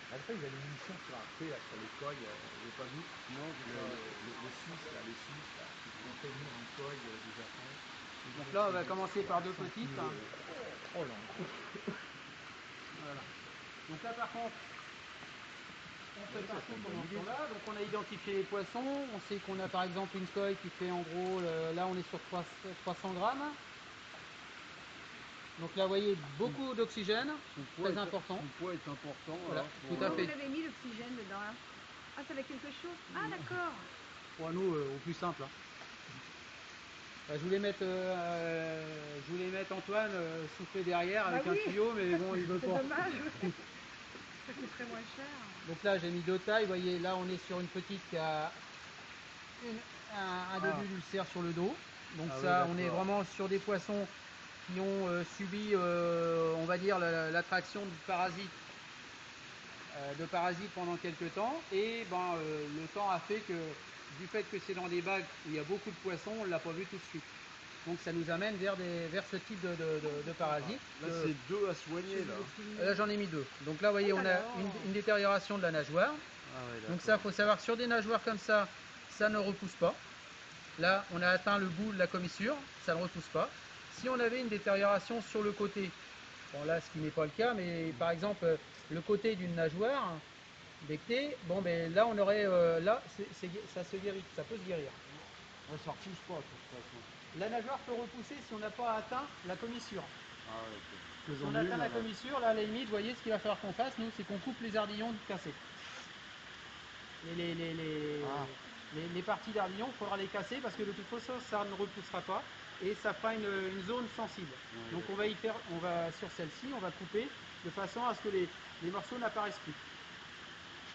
Après, il y a l'émission sur Arte, là, sur les coilles, vous n'avez pas vu? Non, Les Suisses, là, qui font fait venir en coille du Japon. Donc là, on va commencer par deux petites. Oh là. Voilà. Donc là, par contre, on prépare tout pendant ce temps-là. Donc on a identifié les poissons. On sait qu'on a par exemple une coille qui fait en gros, là on est sur 300 grammes. Donc là, vous voyez, beaucoup d'oxygène, très important. Son poids est important. Voilà, Alors, tout à fait. Vous avez mis l'oxygène dedans là. Ah, ça va quelque chose. Ah, d'accord. Pour nous, au plus simple. Hein. Je voulais mettre Antoine souffler derrière avec oui. un tuyau, mais bon, il veut C'est pas. dommage. Ça coûterait moins cher. Donc là, j'ai mis deux tailles. Vous voyez, là, on est sur une petite qui a un début d'ulcère sur le dos. Donc ça, on est vraiment sur des poissons qui ont subi, on va dire, l'attraction de parasites pendant quelques temps. Et le temps a fait que, du fait que c'est dans des bacs où il y a beaucoup de poissons, on ne l'a pas vu tout de suite. Donc ça nous amène vers ce type de parasites. Là, c'est deux à soigner. Là, j'en ai mis deux. Donc là, vous voyez, on a une détérioration de la nageoire. Donc ça, il faut savoir, sur des nageoires comme ça ne repousse pas. Là, on a atteint le bout de la commissure, ça ne repousse pas. Si on avait une détérioration sur le côté, bon là, ce qui n'est pas le cas, mais par exemple, le côté d'une nageoire bectée, bon ben là, on aurait, ça se guérit, ça peut se guérir. Ouais, ça repousse pas, de toute façon. La nageoire peut repousser si on n'a pas atteint la commissure. Ah ouais, ok. Si on atteint la commissure, là, à la limite, vous voyez, ce qu'il va falloir qu'on fasse, nous, c'est qu'on coupe les ardillons cassés. Les parties d'ardillon, il faudra les casser parce que de toute façon, ça ne repoussera pas et ça fera une zone sensible. Donc on va sur celle-ci, on va couper de façon à ce que les morceaux n'apparaissent plus.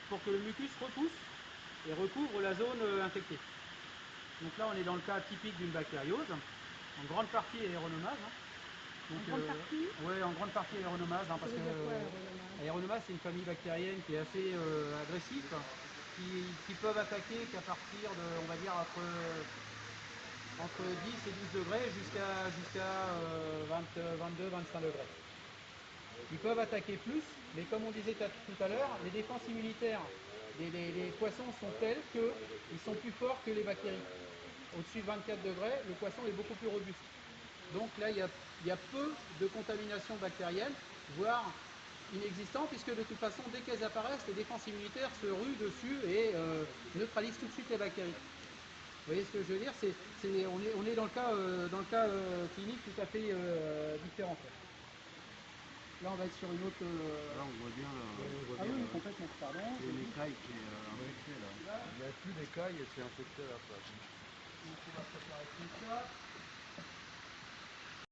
Pour que le mucus repousse et recouvre la zone infectée. Donc là, on est dans le cas typique d'une bactériose, en grande partie aéronomase. En grande partie ? Oui, en grande partie aéronomase, parce que aéronomase, c'est une famille bactérienne qui est assez agressive, qui peuvent attaquer qu'à partir de, on va dire, entre 10 et 12 degrés jusqu'à 22, 25 degrés. Ils peuvent attaquer plus, mais comme on disait tout à l'heure, les défenses immunitaires des poissons sont telles qu'ils sont plus forts que les bactéries. Au-dessus de 24 degrés, le poisson est beaucoup plus robuste. Donc là, il y a peu de contamination bactérienne, voire inexistant, puisque de toute façon, dès qu'elles apparaissent, les défenses immunitaires se ruent dessus et neutralisent tout de suite les bactéries. Vous voyez ce que je veux dire? On est dans le cas clinique tout à fait différent. Là, on va être sur une autre... Là, on voit bien... Ah oui, complètement, pardon. C'est une écaille qui est infectée, là. Il n'y a plus d'écailles et c'est infecté à la place. Donc, on va préparer tout ça.